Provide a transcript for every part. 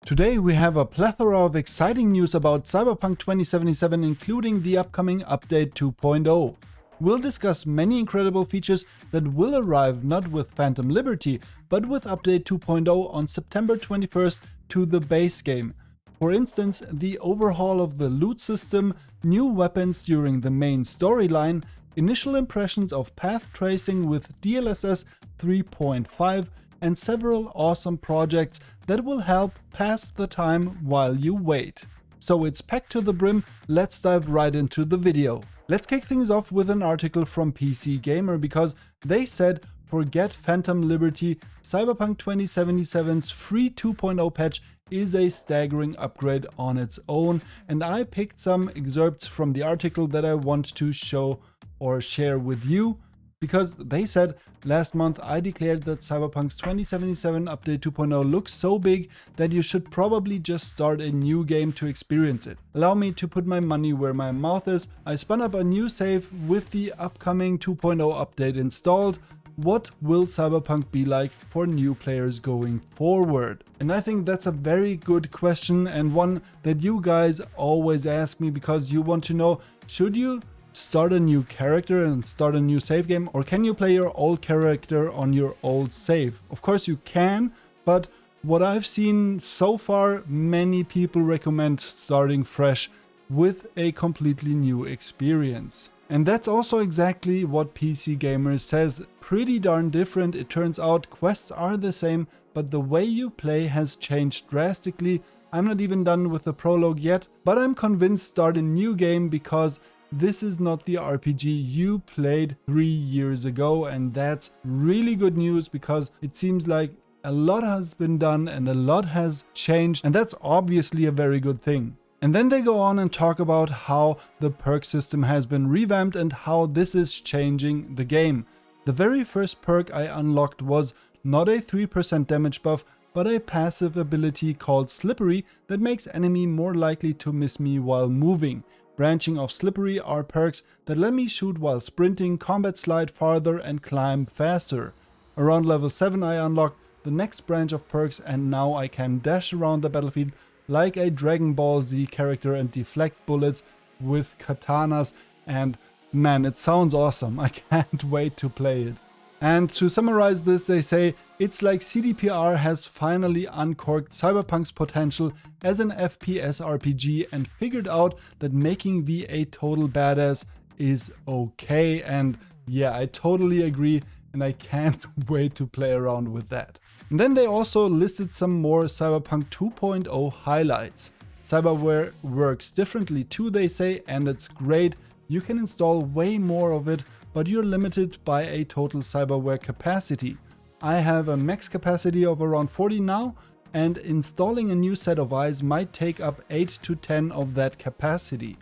Today we have a plethora of exciting news about Cyberpunk 2077, including the upcoming update 2.0. We'll discuss many incredible features that will arrive not with Phantom Liberty, but with update 2.0 on September 21st to the base game. For instance, the overhaul of the loot system, new weapons during the main storyline, initial impressions of path tracing with DLSS 3.5, and several awesome projects that will help pass the time while you wait. So it's packed to the brim, let's dive right into the video. Let's kick things off with an article from PC Gamer, because they said forget Phantom Liberty, Cyberpunk 2077's free 2.0 patch is a staggering upgrade on its own, and I picked some excerpts from the article that I want to show or share with you. Because they said, last month I declared that Cyberpunk's 2077 Update 2.0 looks so big that you should probably just start a new game to experience it. Allow me to put my money where my mouth is. I spun up a new save with the upcoming 2.0 update installed. What will Cyberpunk be like for new players going forward? And I think that's a very good question, and one that you guys always ask me, because you want to know, should you start a new character and start a new save game, or can you play your old character on your old save? Of course you can, but what I've seen so far, many people recommend starting fresh with a completely new experience. And that's also exactly what PC Gamer says. Pretty darn different. It turns out quests are the same, but the way you play has changed drastically. I'm not even done with the prologue yet, but I'm convinced start a new game, because this is not the RPG you played 3 years ago, and that's really good news, because it seems like a lot has been done and a lot has changed, and that's obviously a very good thing. And then they go on and talk about how the perk system has been revamped and how this is changing the game. The very first perk I unlocked was not a 3% damage buff, but a passive ability called Slippery that makes enemy more likely to miss me while moving. Branching of Slippery are perks that let me shoot while sprinting, combat slide farther and climb faster. Around level 7 I unlocked the next branch of perks, and now I can dash around the battlefield like a Dragon Ball Z character and deflect bullets with katanas, and man, it sounds awesome. I can't wait to play it. And to summarize this, they say it's like CDPR has finally uncorked Cyberpunk's potential as an FPS RPG and figured out that making V a total badass is okay. And yeah, I totally agree, and I can't wait to play around with that. And then they also listed some more Cyberpunk 2.0 highlights. Cyberware works differently too, they say, and it's great. You can install way more of it, but you're limited by a total cyberware capacity. I have a max capacity of around 40 now, and installing a new set of eyes might take up 8 to 10 of that capacity.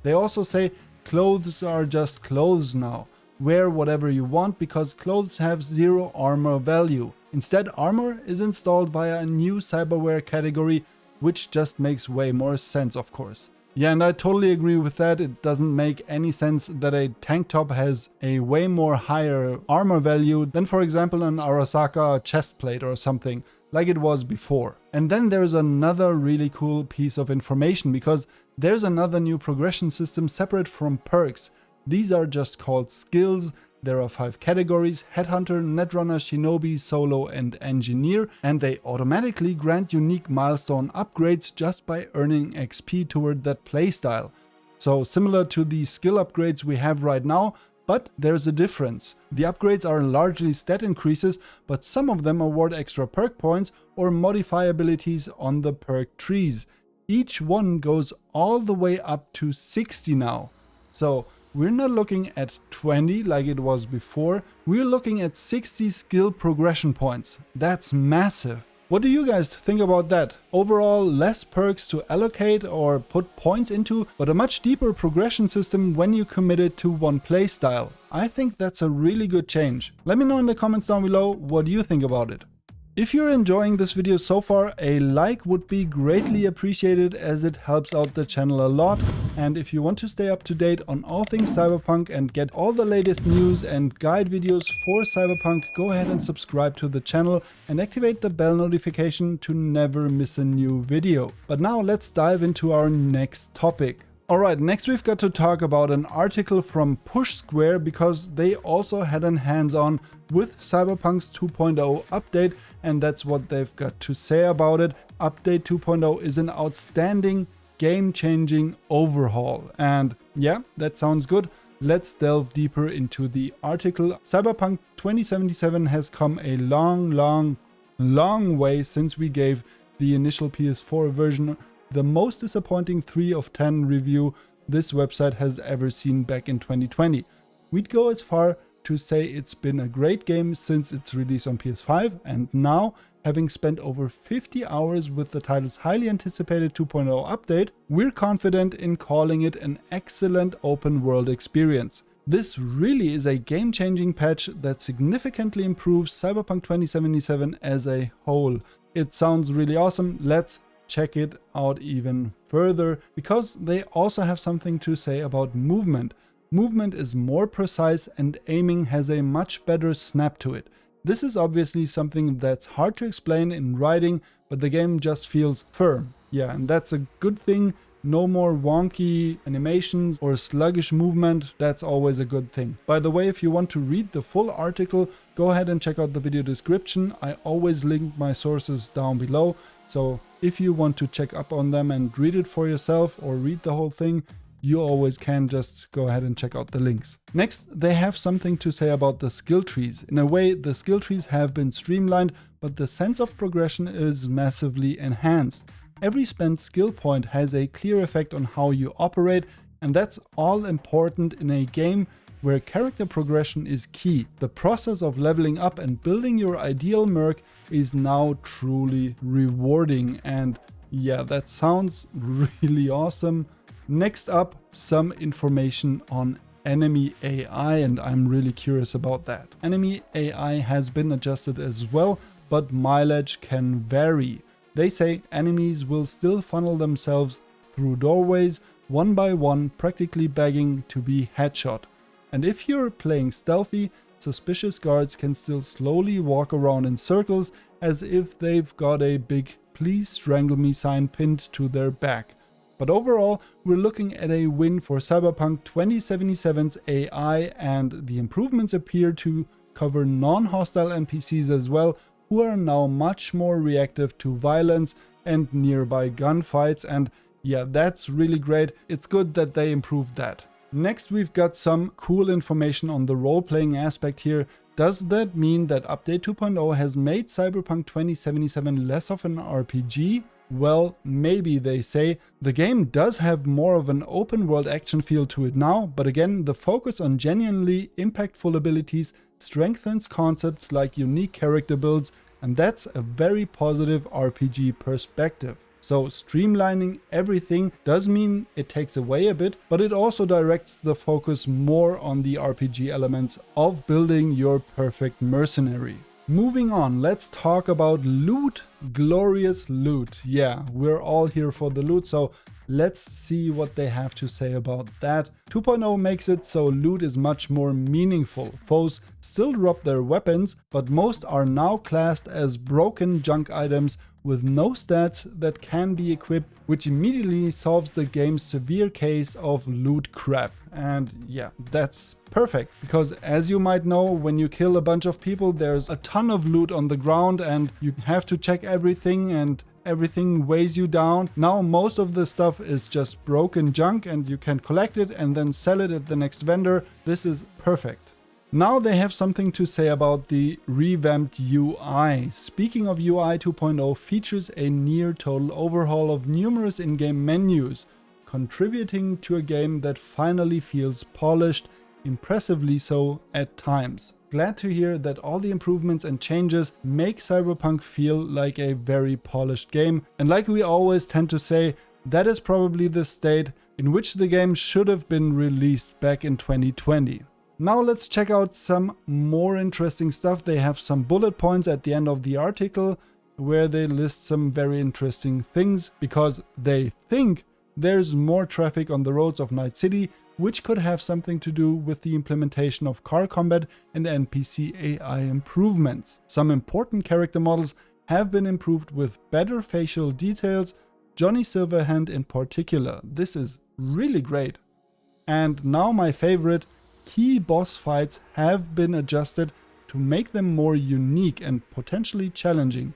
They also say clothes are just clothes now. Wear whatever you want, because clothes have zero armor value. Instead, armor is installed via a new cyberware category, which just makes way more sense, of course. Yeah, and I totally agree with that. It doesn't make any sense that a tank top has a way more higher armor value than, for example, an Arasaka chest plate or something, like it was before. And then there's another really cool piece of information, because there's another new progression system separate from perks. These are just called skills. There are 5 categories: Headhunter, Netrunner, Shinobi, Solo and Engineer, and they automatically grant unique milestone upgrades just by earning XP toward that playstyle. So similar to the skill upgrades we have right now, but there's a difference. The upgrades are largely stat increases, but some of them award extra perk points or modify abilities on the perk trees. Each one goes all the way up to 60 now. So we're not looking at 20 like it was before, we're looking at 60 skill progression points. That's massive. What do you guys think about that? Overall, less perks to allocate or put points into, but a much deeper progression system when you commit it to one playstyle. I think that's a really good change. Let me know in the comments down below what you think about it. If you're enjoying this video so far, a like would be greatly appreciated as it helps out the channel a lot. And if you want to stay up to date on all things Cyberpunk and get all the latest news and guide videos for Cyberpunk, go ahead and subscribe to the channel and activate the bell notification to never miss a new video. But now let's dive into our next topic. Alright, next we've got to talk about an article from Push Square because they also had an hands-on with Cyberpunk's 2.0 update, and that's what they've got to say about it. Update 2.0 is an outstanding, game-changing overhaul. And yeah, that sounds good. Let's delve deeper into the article. Cyberpunk 2077 has come a long way since we gave the initial PS4 version the most disappointing 3 of 10 review this website has ever seen back in 2020. We'd go as far to say it's been a great game since its release on PS5, and now, having spent over 50 hours with the title's highly anticipated 2.0 update, we're confident in calling it an excellent open world experience. This really is a game-changing patch that significantly improves Cyberpunk 2077 as a whole. It sounds really awesome. Let's check it out even further, because they also have something to say about movement. Movement is more precise and aiming has a much better snap to it. This is obviously something that's hard to explain in writing, but the game just feels firm. Yeah, and that's a good thing. No more wonky animations or sluggish movement. That's always a good thing. By the way, if you want to read the full article, go ahead and check out the video description. I always link my sources down below. So if you want to check up on them and read it for yourself or read the whole thing, you always can. Just go ahead and check out the links. Next, they have something to say about the skill trees. In a way, the skill trees have been streamlined, but the sense of progression is massively enhanced. Every spent skill point has a clear effect on how you operate, and that's all important in a game where character progression is key. The process of leveling up and building your ideal merc is now truly rewarding, and yeah, that sounds really awesome. Next up, some information on enemy AI, and I'm really curious about that. Enemy AI has been adjusted as well, but mileage can vary. They say enemies will still funnel themselves through doorways one by one, practically begging to be headshot. And if you're playing stealthy, suspicious guards can still slowly walk around in circles as if they've got a big "please strangle me" sign pinned to their back. But overall, we're looking at a win for Cyberpunk 2077's AI, and the improvements appear to cover non-hostile NPCs as well, who are now much more reactive to violence and nearby gunfights, and yeah, that's really great. It's good that they improved that. Next, we've got some cool information on the role-playing aspect here. Does that mean that Update 2.0 has made Cyberpunk 2077 less of an RPG? Well, maybe, they say. The game does have more of an open world action feel to it now, but again, the focus on genuinely impactful abilities strengthens concepts like unique character builds, and that's a very positive RPG perspective. So streamlining everything does mean it takes away a bit, but it also directs the focus more on the RPG elements of building your perfect mercenary. Moving on, let's talk about loot. Glorious loot. Yeah, we're all here for the loot, so let's see what they have to say about that. 2.0 makes it so loot is much more meaningful. Foes still drop their weapons, but most are now classed as broken junk items with no stats that can be equipped, which immediately solves the game's severe case of loot crap. And yeah, that's perfect, because as you might know, when you kill a bunch of people, there's a ton of loot on the ground and you have to check everything and everything weighs you down. Now most of the stuff is just broken junk and you can collect it and then sell it at the next vendor. This is perfect. Now they have something to say about the revamped UI. Speaking of UI, 2.0 features a near total overhaul of numerous in-game menus, contributing to a game that finally feels polished, impressively so at times. Glad to hear that all the improvements and changes make Cyberpunk feel like a very polished game. And like we always tend to say, that is probably the state in which the game should have been released back in 2020. Now let's check out some more interesting stuff. They have some bullet points at the end of the article where they list some very interesting things because they think there's more traffic on the roads of Night City, which could have something to do with the implementation of car combat and NPC AI improvements. Some important character models have been improved with better facial details, Johnny Silverhand in particular. This is really great. And now my favorite, key boss fights have been adjusted to make them more unique and potentially challenging.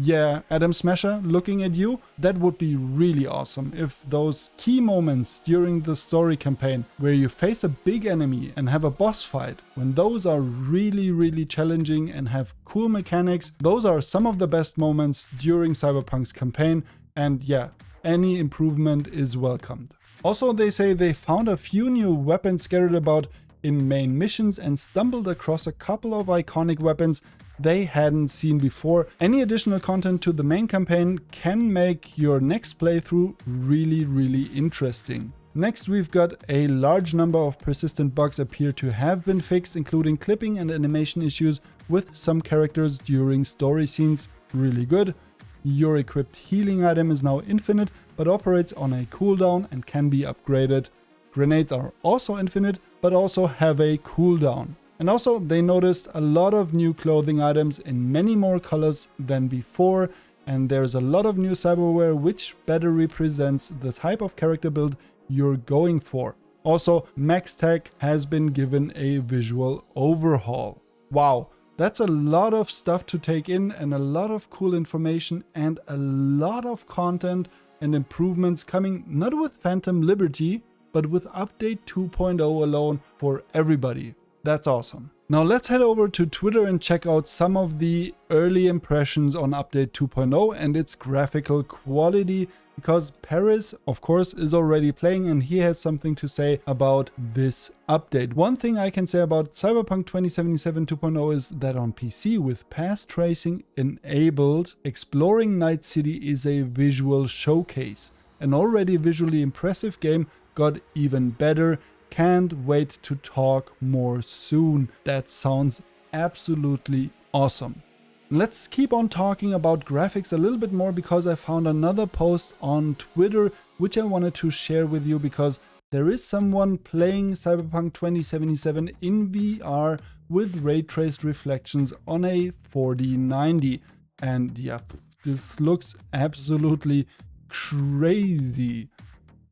Yeah, Adam Smasher, looking at you, that would be really awesome if those key moments during the story campaign where you face a big enemy and have a boss fight, when those are really challenging and have cool mechanics, those are some of the best moments during Cyberpunk's campaign, and yeah, any improvement is welcomed. Also, they say they found a few new weapons scattered about in main missions and stumbled across a couple of iconic weapons they hadn't seen before. Any additional content to the main campaign can make your next playthrough really interesting. Next, we've got a large number of persistent bugs appear to have been fixed, including clipping and animation issues with some characters during story scenes. Really good. Your equipped healing item is now infinite, but operates on a cooldown and can be upgraded. Grenades are also infinite, but also have a cooldown. And also, they noticed a lot of new clothing items in many more colors than before, and there's a lot of new cyberware which better represents the type of character build you're going for. Also, Max Tech has been given a visual overhaul. Wow, that's a lot of stuff to take in and a lot of cool information and a lot of content and improvements coming not with Phantom Liberty, but with Update 2.0 alone for everybody. That's awesome. Now let's head over to Twitter and check out some of the early impressions on Update 2.0 and its graphical quality, because Paris, of course, is already playing and he has something to say about this update. One thing I can say about Cyberpunk 2077 2.0 is that on PC with path tracing enabled, exploring Night City is a visual showcase. An already visually impressive game got even better. Can't wait to talk more soon. That sounds absolutely awesome. Let's keep on talking about graphics a little bit more, because I found another post on Twitter which I wanted to share with you, because there is someone playing Cyberpunk 2077 in VR with ray traced reflections on a 4090. And yeah, this looks absolutely crazy.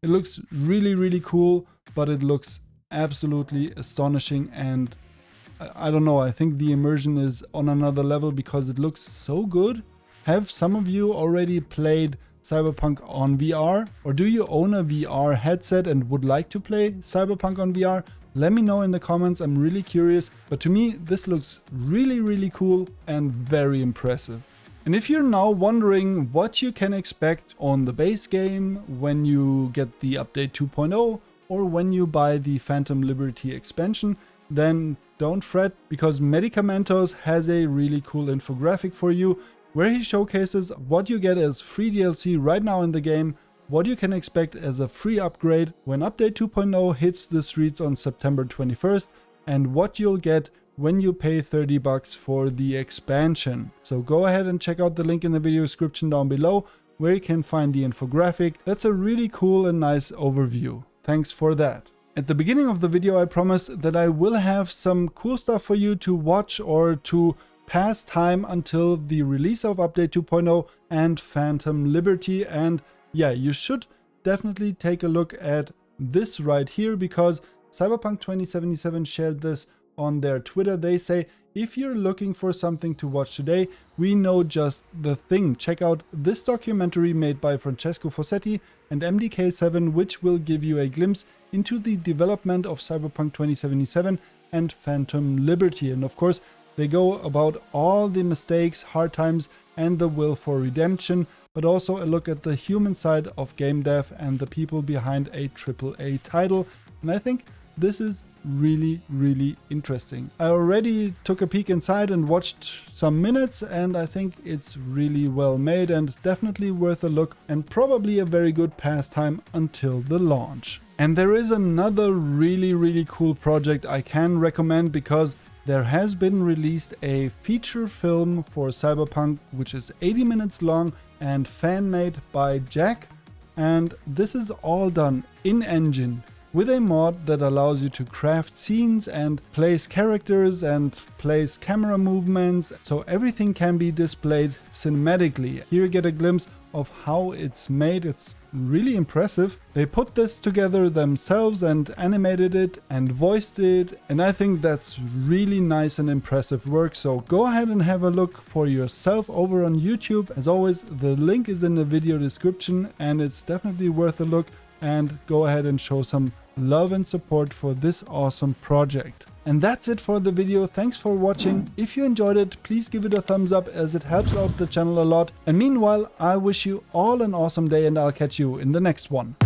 It looks really cool, but it looks absolutely astonishing, and I don't know, I think the immersion is on another level because it looks so good. Have some of you already played Cyberpunk on VR? Or do you own a VR headset and would like to play Cyberpunk on VR? Let me know in the comments, I'm really curious. But to me, this looks really cool and very impressive. And if you're now wondering what you can expect on the base game when you get the update 2.0 or when you buy the Phantom Liberty expansion, then don't fret, because Medicamentos has a really cool infographic for you where he showcases what you get as free DLC right now in the game, what you can expect as a free upgrade when update 2.0 hits the streets on September 21st, and what you'll get when you pay $30 for the expansion. So go ahead and check out the link in the video description down below where you can find the infographic. That's a really cool and nice overview. Thanks for that. At the beginning of the video I promised that I will have some cool stuff for you to watch or to pass time until the release of update 2.0 and Phantom Liberty, and yeah, you should definitely take a look at this right here, because Cyberpunk 2077 shared this on their Twitter. They say, if you're looking for something to watch today, we know just the thing. Check out this documentary made by Francesco Fossetti and MDK7, which will give you a glimpse into the development of Cyberpunk 2077 and Phantom Liberty. And of course, they go about all the mistakes, hard times, and the will for redemption, but also a look at the human side of game dev and the people behind a AAA title. And I think this is really interesting. I already took a peek inside and watched some minutes, and I think it's really well made and definitely worth a look, and probably a very good pastime until the launch. And there is another really cool project I can recommend, because there has been released a feature film for Cyberpunk which is 80 minutes long and fan-made by Jack, and this is all done in-engine with a mod that allows you to craft scenes and place characters and place camera movements, so everything can be displayed cinematically. Here you get a glimpse of how it's made. It's really impressive. They put this together themselves and animated it and voiced it, and I think that's really nice and impressive work. So go ahead and have a look for yourself over on YouTube. As always, the link is in the video description and it's definitely worth a look, and go ahead and show some love and support for this awesome project. And that's it for the video. Thanks for watching. If you enjoyed it, please give it a thumbs up as it helps out the channel a lot. And meanwhile, I wish you all an awesome day and I'll catch you in the next one.